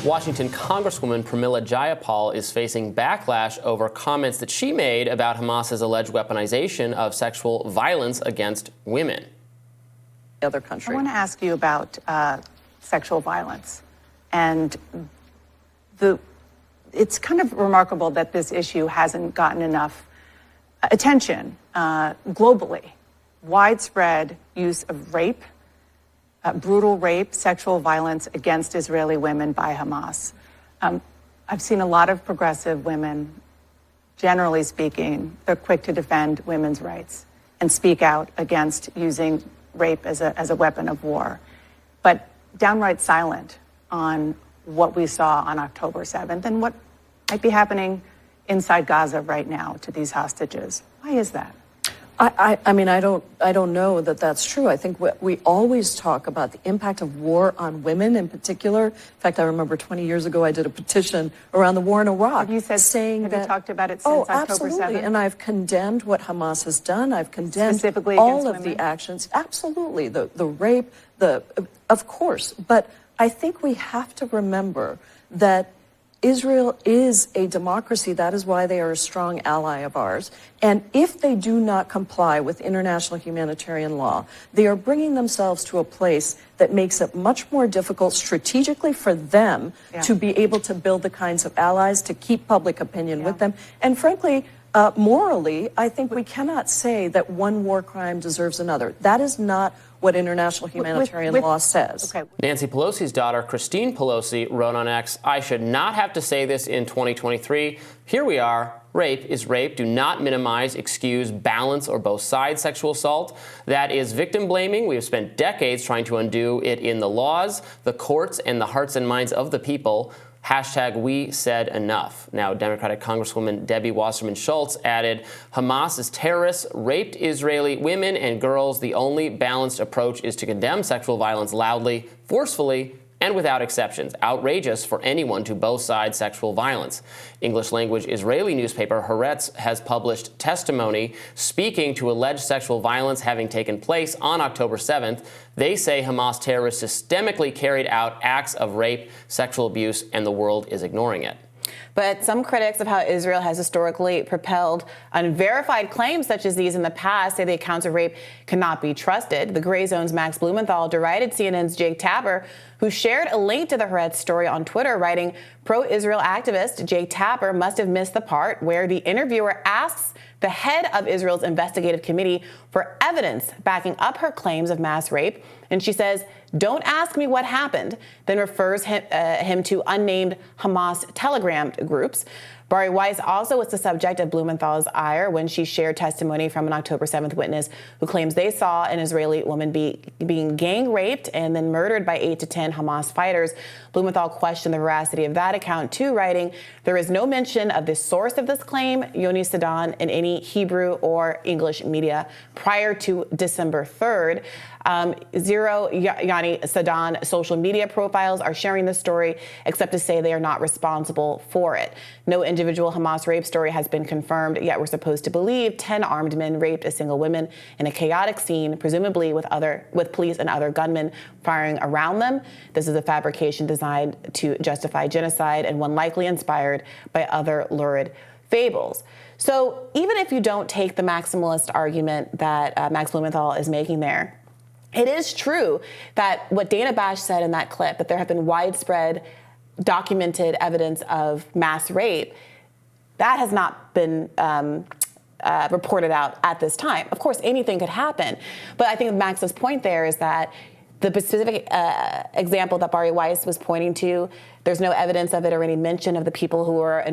Washington Congresswoman Pramila Jayapal is facing backlash over comments that she made about Hamas's alleged weaponization of sexual violence against women. Other country. I want to ask you about sexual violence. And it's kind of remarkable that this issue hasn't gotten enough attention globally. Widespread use of rape, brutal rape, sexual violence against Israeli women by Hamas. I've seen a lot of progressive women, generally speaking, they're quick to defend women's rights and speak out against using rape as a weapon of war, but downright silent on what we saw on October 7th and what might be happening inside Gaza right now to these hostages. Why is that? I mean, I don't know that that's true. I think we always talk about the impact of war on women in particular. In fact, I remember 20 years ago, I did a petition around the war in Iraq. Have you said, saying have that, you talked about it since October 7th? Absolutely. And I've condemned what Hamas has done. I've condemned specifically all of women? the actions. Absolutely. The rape, of course. But I think we have to remember that Israel is a democracy. That is why they are a strong ally of ours. And if they do not comply with international humanitarian law, they are bringing themselves to a place that makes it much more difficult strategically for them to be able to build the kinds of allies, to keep public opinion with them. And frankly, morally, I think we cannot say that one war crime deserves another. That is not what international humanitarian law says. Okay. Nancy Pelosi's daughter, Christine Pelosi, wrote on X, "I should not have to say this in 2023. Here we are. Rape is rape. Do not minimize, excuse, balance, or both sides sexual assault. That is victim blaming. We have spent decades trying to undo it in the laws, the courts, and the hearts and minds of the people. Hashtag we said enough." Now, Democratic Congresswoman Debbie Wasserman Schultz added, "Hamas is terrorists, raped Israeli women and girls. The only balanced approach is to condemn sexual violence loudly, forcefully, and without exceptions. Outrageous for anyone to both sides sexual violence." English-language Israeli newspaper Haaretz has published testimony speaking to alleged sexual violence having taken place on October 7th. They say Hamas terrorists systemically carried out acts of rape, sexual abuse, and the world is ignoring it. But some critics of how Israel has historically propelled unverified claims such as these in the past say the accounts of rape cannot be trusted. The Gray Zone's Max Blumenthal derided CNN's Jake Tapper, who shared a link to the Haaretz story on Twitter, writing, "Pro-Israel activist Jake Tapper must have missed the part where the interviewer asks the head of Israel's investigative committee for evidence backing up her claims of mass rape. And she says, 'Don't ask me what happened,' then refers him to unnamed Hamas Telegram groups. Bari Weiss also was the subject of Blumenthal's ire when she shared testimony from an October 7th witness who claims they saw an Israeli woman being gang raped and then murdered by 8 to 10 Hamas fighters. Blumenthal questioned the veracity of that account, too, writing, "There is no mention of the source of this claim, Yoni Sedan, in any Hebrew or English media prior to December 3rd. Zero Yoni Sedan social media profiles are sharing the story, except to say they are not responsible for it. No individual Hamas rape story has been confirmed, yet we're supposed to believe 10 armed men raped a single woman in a chaotic scene, presumably with police and other gunmen firing around them. This is a fabrication designed to justify genocide and one likely inspired by other lurid fables." So even if you don't take the maximalist argument that Max Blumenthal is making there, it is true that what Dana Bash said in that clip, that there have been widespread documented evidence of mass rape, that has not been reported out at this time. Of course, anything could happen. But I think Max's point there is that the specific example that Bari Weiss was pointing to, there's no evidence of it or any mention of the people who were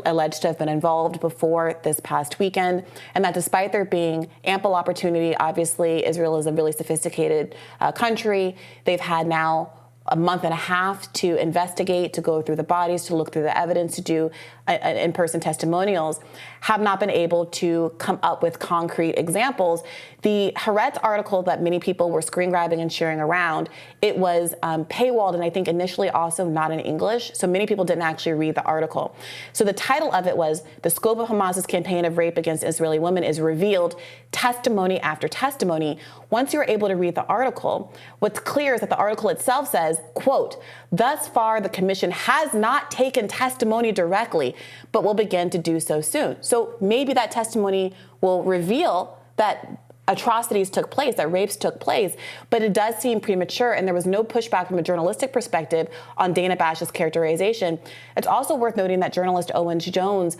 alleged to have been involved before this past weekend. And that despite there being ample opportunity, obviously Israel is a really sophisticated country. They've had now a month and a half to investigate, to go through the bodies, to look through the evidence, to do in-person testimonials, have not been able to come up with concrete examples. The Haaretz article that many people were screen grabbing and sharing around, it was paywalled, and I think initially also not in English, so many people didn't actually read the article. So the title of it was, "The Scope of Hamas's Campaign of Rape Against Israeli Women is Revealed, Testimony After Testimony." Once you're able to read the article, what's clear is that the article itself says says, quote, "Thus far, the commission has not taken testimony directly, but will begin to do so soon." So maybe that testimony will reveal that atrocities took place, that rapes took place, but it does seem premature, and there was no pushback from a journalistic perspective on Dana Bash's characterization. It's also worth noting that journalist Owen Jones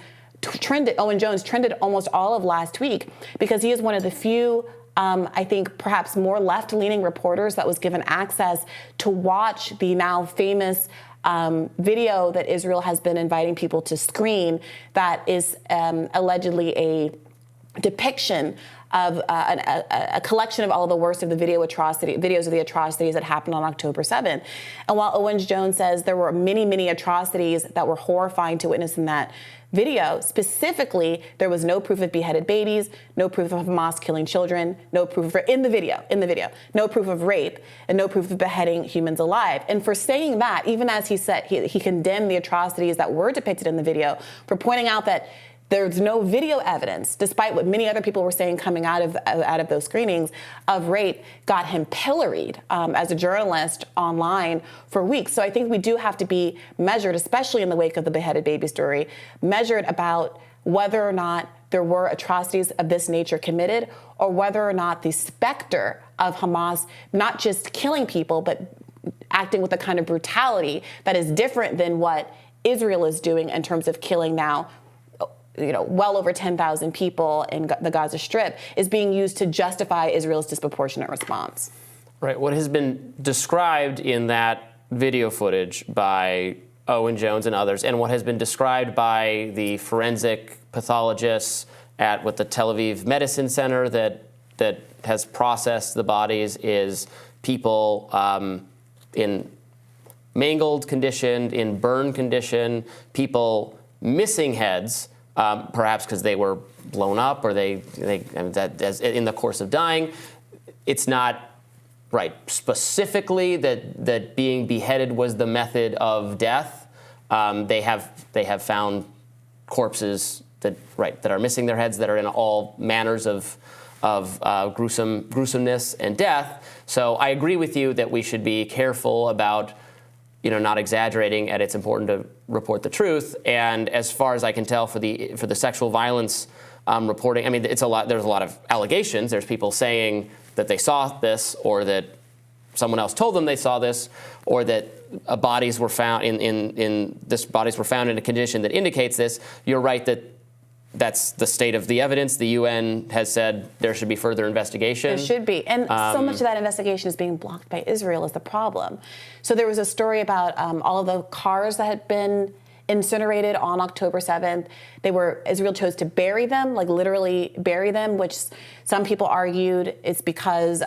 trended almost all of last week because he is one of the few, I think, perhaps more left-leaning reporters that was given access to watch the now famous video that Israel has been inviting people to screen that is allegedly a depiction of a collection of all of the worst of the videos of the atrocities that happened on October 7th. And while Owen Jones says there were many, many atrocities that were horrifying to witness in that video, specifically, there was no proof of beheaded babies, no proof of Hamas killing children, no proof of, in the video, no proof of rape, and no proof of beheading humans alive. And for saying that, even as he said, he condemned the atrocities that were depicted in the video, for pointing out that there's no video evidence, despite what many other people were saying coming out of those screenings of rape, got him pilloried as a journalist online for weeks. So I think we do have to be measured, especially in the wake of the beheaded baby story, measured about whether or not there were atrocities of this nature committed, or whether or not the specter of Hamas not just killing people, but acting with a kind of brutality that is different than what Israel is doing in terms of killing now well over 10,000 people in the Gaza Strip, is being used to justify Israel's disproportionate response. Right. What has been described in that video footage by Owen Jones and others, and what has been described by the forensic pathologists at the Tel Aviv Medicine Center that has processed the bodies, is people in mangled condition, in burned condition, people missing heads, perhaps because they were blown up or they as in the course of dying. It's not right specifically that being beheaded was the method of death. They have found corpses that are missing their heads, that are in all manners of gruesomeness and death. So I agree with you that we should be careful about not exaggerating, and it's important to report the truth. And as far as I can tell, for the sexual violence reporting, I mean, there's a lot of allegations. There's people saying that they saw this, or that someone else told them they saw this, or that bodies were found in a condition that indicates this. You're right that that's the state of the evidence. The UN has said there should be further investigation. There should be. And so much of that investigation is being blocked by Israel is the problem. So there was a story about all of the cars that had been incinerated on October 7th. Israel chose to bury them, like literally bury them, which some people argued it's because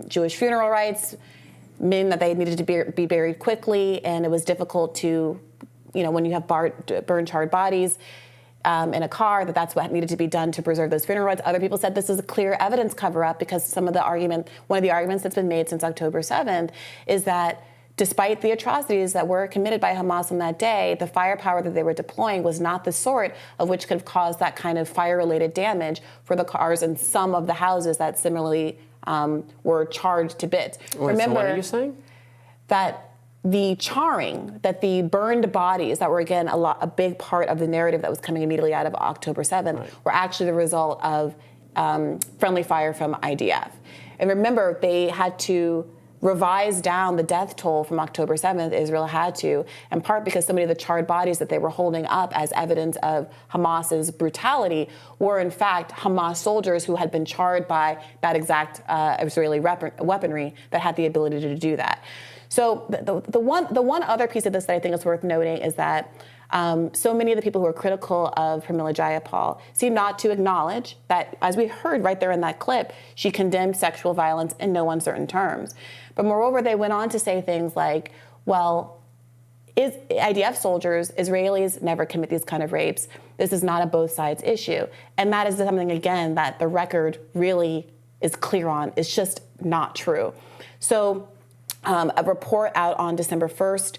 Jewish funeral rites mean that they needed to be buried quickly, and it was difficult to, when you have burned, charred bodies in a car, that's what needed to be done to preserve those funeral rites. Other people said this is a clear evidence cover-up, because one of the arguments that's been made since October 7th is that despite the atrocities that were committed by Hamas on that day, the firepower that they were deploying was not the sort of which could have caused that kind of fire-related damage for the cars and some of the houses that similarly were charred to bits. Remember, so what are you saying? That the charring, that the burned bodies that were, again, a big part of the narrative that was coming immediately out of October 7th, were actually the result of friendly fire from IDF. And remember, they had to revise down the death toll from October 7th. Israel had to, in part because so many of the charred bodies that they were holding up as evidence of Hamas's brutality were, in fact, Hamas soldiers who had been charred by that exact Israeli weaponry that had the ability to do that. So the one other piece of this that I think is worth noting is that so many of the people who are critical of Pramila Jayapal seem not to acknowledge that, as we heard right there in that clip, she condemned sexual violence in no uncertain terms. But moreover, they went on to say things like, well, IDF soldiers, Israelis never commit these kind of rapes. This is not a both sides issue. And that is something, again, that the record really is clear on. It's just not true. So a report out on December 1st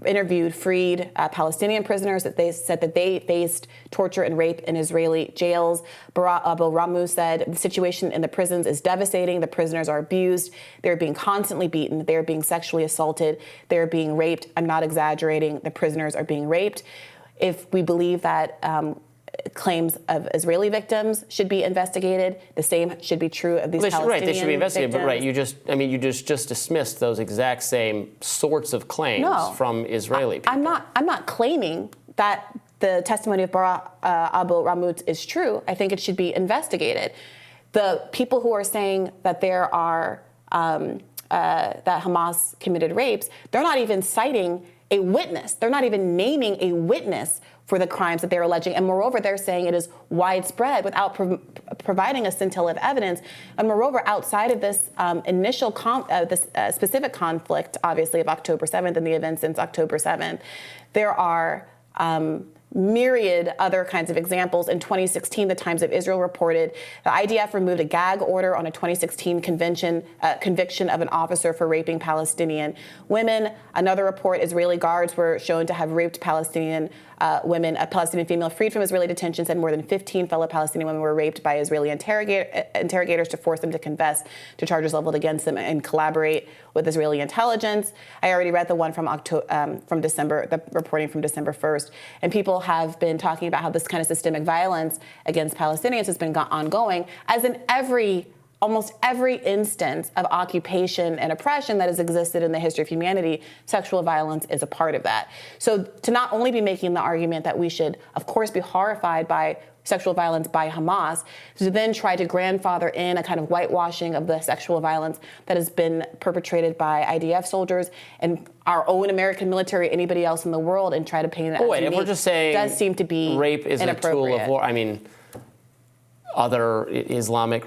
interviewed freed Palestinian prisoners that they said that they faced torture and rape in Israeli jails. Abu Ramu said the situation in the prisons is devastating. The prisoners are abused. They're being constantly beaten. They're being sexually assaulted. They're being raped. I'm not exaggerating. The prisoners are being raped. If we believe that claims of Israeli victims should be investigated, the same should be true of these Palestinian Right, they should be investigated. victims. But right, you just dismissed those exact same sorts of claims from Israeli people. I'm not claiming that the testimony of Abu Ramu is true. I think it should be investigated. The people who are saying that there are that Hamas committed rapes, they're not even citing a witness. They're not even naming a witness for the crimes that they're alleging. And moreover, they're saying it is widespread without providing a scintilla of evidence. And moreover, outside of this initial specific conflict, obviously, of October 7th and the events since October 7th, there are myriad other kinds of examples. In 2016, the Times of Israel reported the IDF removed a gag order on a 2016 conviction of an officer for raping Palestinian women. Another report, Israeli guards were shown to have raped Palestinian women. A Palestinian female freed from Israeli detention said more than 15 fellow Palestinian women were raped by Israeli interrogators to force them to confess to charges leveled against them and collaborate with Israeli intelligence. I already read the one from December, the reporting from December 1st. And people have been talking about how this kind of systemic violence against Palestinians has been ongoing, as in almost every instance of occupation and oppression that has existed in the history of humanity, sexual violence is a part of that. So to not only be making the argument that we should, of course, be horrified by sexual violence by Hamas, to then try to grandfather in a kind of whitewashing of the sexual violence that has been perpetrated by IDF soldiers and our own American military, anybody else in the world, and try to paint it as unique, if we're just saying does seem to be rape is a tool of war. I mean, other Islamic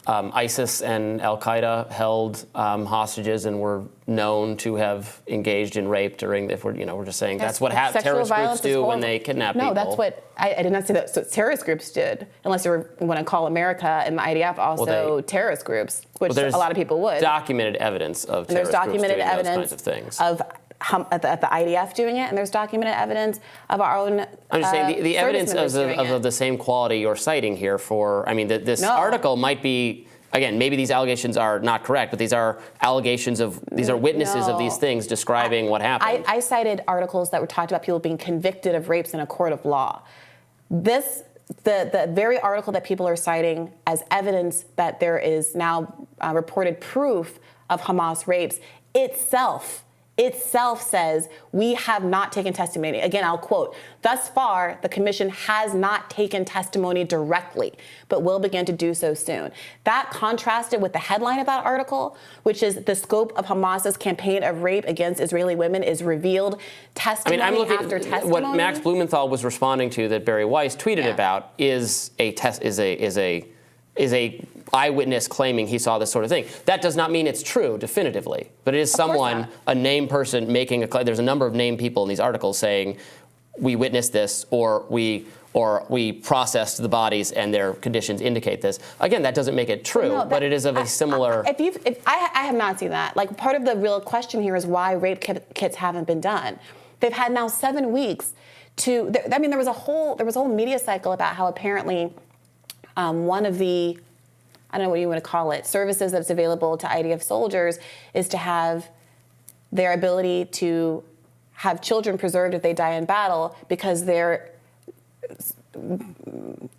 ISIS and Al-Qaeda held hostages and were known to have engaged in rape during. If we're just saying that's what terrorist groups do when they kidnap people. No, that's what I did not say that. So terrorist groups did, unless you want to call America and the IDF also terrorist groups, which a lot of people would. Documented evidence of terrorist groups doing those kinds of things. At the IDF doing it, and there's documented evidence of our own. I'm just saying the evidence of the same quality you're citing here for. I mean, this article might be. Again, maybe these allegations are not correct, but these are witnesses of these things describing what happened. I cited articles that were talked about people being convicted of rapes in a court of law. The very article that people are citing as evidence that there is now reported proof of Hamas rapes itself says we have not taken testimony. Again, I'll quote, thus far, the commission has not taken testimony directly, but will begin to do so soon. That contrasted with the headline of that article, which is the scope of Hamas's campaign of rape against Israeli women is revealed testimony after testimony. What Max Blumenthal was responding to that Barry Weiss tweeted about is a eyewitness claiming he saw this sort of thing. That does not mean it's true definitively, but it is someone, a named person making a claim. There's a number of named people in these articles saying we witnessed this or we processed the bodies and their conditions indicate this. Again, that doesn't make it true, but it is of a similar. I have not seen that. Like, part of the real question here is why rape kits haven't been done. They've had now 7 weeks to. I mean, there was a whole media cycle about how apparently. One of the, I don't know what you want to call it, services that's available to IDF soldiers is to have their ability to have children preserved if they die in battle because their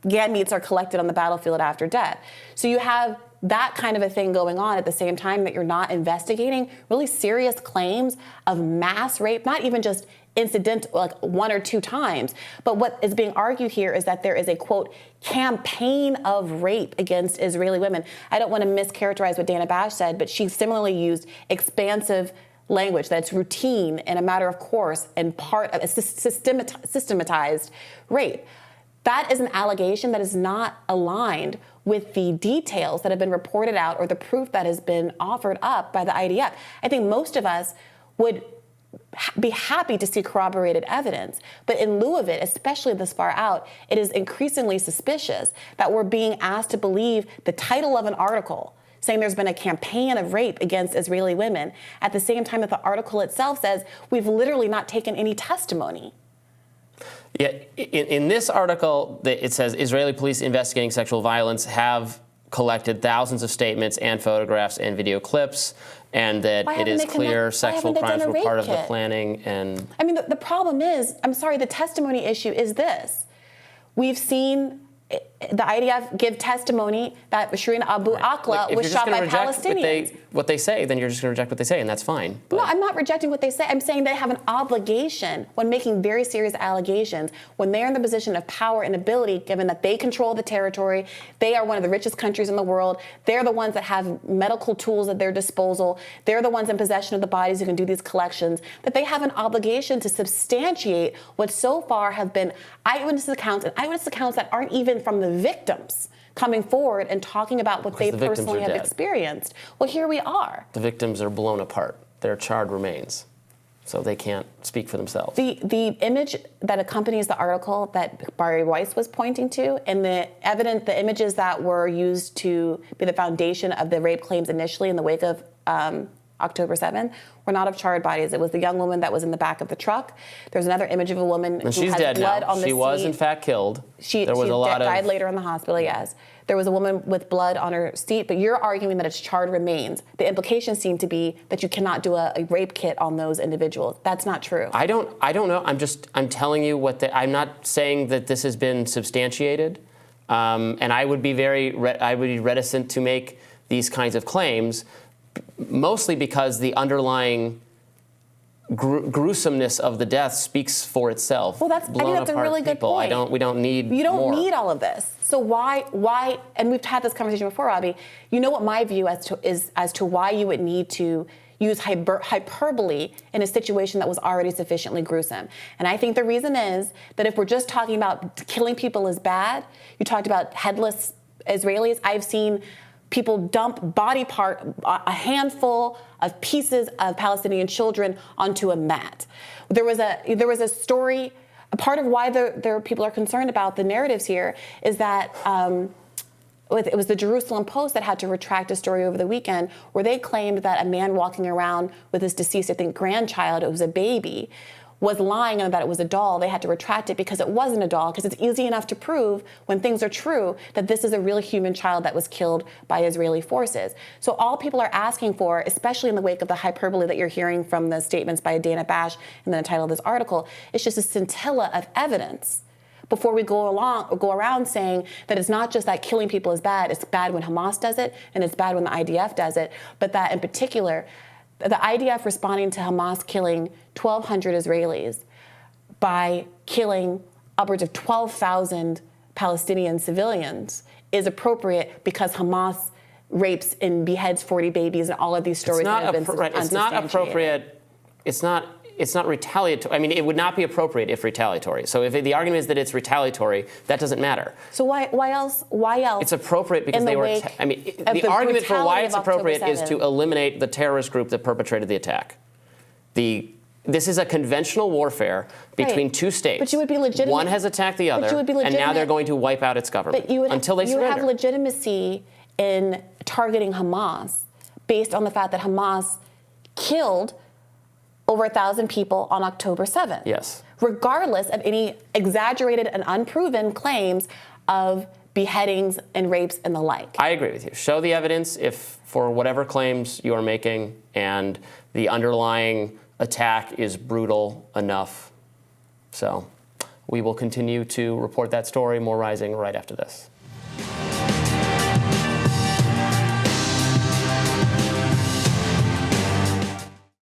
gametes are collected on the battlefield after death. So you have that kind of a thing going on at the same time that you're not investigating really serious claims of mass rape, not even just incident, like 1 or 2 times. But what is being argued here is that there is a, quote, campaign of rape against Israeli women. I don't want to mischaracterize what Dana Bash said, but she similarly used expansive language that's routine and a matter of course and part of a systematized rape. That is an allegation that is not aligned with the details that have been reported out or the proof that has been offered up by the IDF. I think most of us would be happy to see corroborated evidence. But in lieu of it, especially this far out, it is increasingly suspicious that we're being asked to believe the title of an article saying there's been a campaign of rape against Israeli women, at the same time that the article itself says we've literally not taken any testimony. Yeah, in this article, it says Israeli police investigating sexual violence have collected thousands of statements and photographs and video clips, and that it is clear sexual crimes were part of the planning. And I mean, the problem is, I'm sorry, the testimony issue is this. We've seen the IDF give testimony that Shireen Abu Akleh was shot by Palestinians. What they say, then you're just going to reject what they say, and that's fine. No, I'm not rejecting what they say. I'm saying they have an obligation when making very serious allegations, when they're in the position of power and ability, given that they control the territory, they are one of the richest countries in the world, they're the ones that have medical tools at their disposal, they're the ones in possession of the bodies who can do these collections, that they have an obligation to substantiate what so far have been eyewitness accounts, and eyewitness accounts that aren't even from the victims coming forward and talking about what they personally have experienced. Well, here we are. The victims are blown apart. They're charred remains, so they can't speak for themselves. The image that accompanies the article that Bari Weiss was pointing to, and the images that were used to be the foundation of the rape claims initially in the wake of October 7th, were not of charred bodies. It was the young woman that was in the back of the truck. There's another image of a woman who has blood on the seat. She was in fact killed. She died later in the hospital, yes. There was a woman with blood on her seat, but you're arguing that it's charred remains. The implications seem to be that you cannot do a rape kit on those individuals. That's not true. I don't know. I'm telling you I'm not saying that this has been substantiated, and I would be reticent to make these kinds of claims, mostly because the underlying gruesomeness of the death speaks for itself. Well, I think that's a really good point. We don't need You don't more. need all of this. So why? And we've had this conversation before, Robby. You know what my view as to why you would need to use hyperbole in a situation that was already sufficiently gruesome. And I think the reason is that if we're just talking about killing people is bad, you talked about headless Israelis. I've seen people dump a handful of pieces of Palestinian children onto a mat. There was a story. A part of why people are concerned about the narratives here is that it was the Jerusalem Post that had to retract a story over the weekend where they claimed that a man walking around with his deceased, I think, grandchild, it was a baby, was lying and that it was a doll. They had to retract it because it wasn't a doll, because it's easy enough to prove when things are true that this is a real human child that was killed by Israeli forces. So all people are asking for, especially in the wake of the hyperbole that you're hearing from the statements by Dana Bash and then the title of this article, is just a scintilla of evidence before we go around saying that it's not just that killing people is bad, it's bad when Hamas does it and it's bad when the IDF does it, but that in particular, the IDF responding to Hamas killing 1,200 Israelis by killing upwards of 12,000 Palestinian civilians is appropriate because Hamas rapes and beheads 40 babies and all of these stories that have been unsubstantiated. It's not appropriate. It's not retaliatory. I mean, it would not be appropriate if retaliatory. So if the argument is that it's retaliatory, that doesn't matter. So why else? It's appropriate because they were. The argument for why it's appropriate is to eliminate the terrorist group that perpetrated the attack. This is a conventional warfare between two states. But you would be legitimate. One has attacked the other, and now they're going to wipe out its government until they surrender. You have legitimacy in targeting Hamas based on the fact that Hamas killed over 1,000 people on October 7th. Yes. Regardless of any exaggerated and unproven claims of beheadings and rapes and the like. I agree with you. Show the evidence if for whatever claims you are making and the underlying attack is brutal enough. So we will continue to report that story, more rising right after this.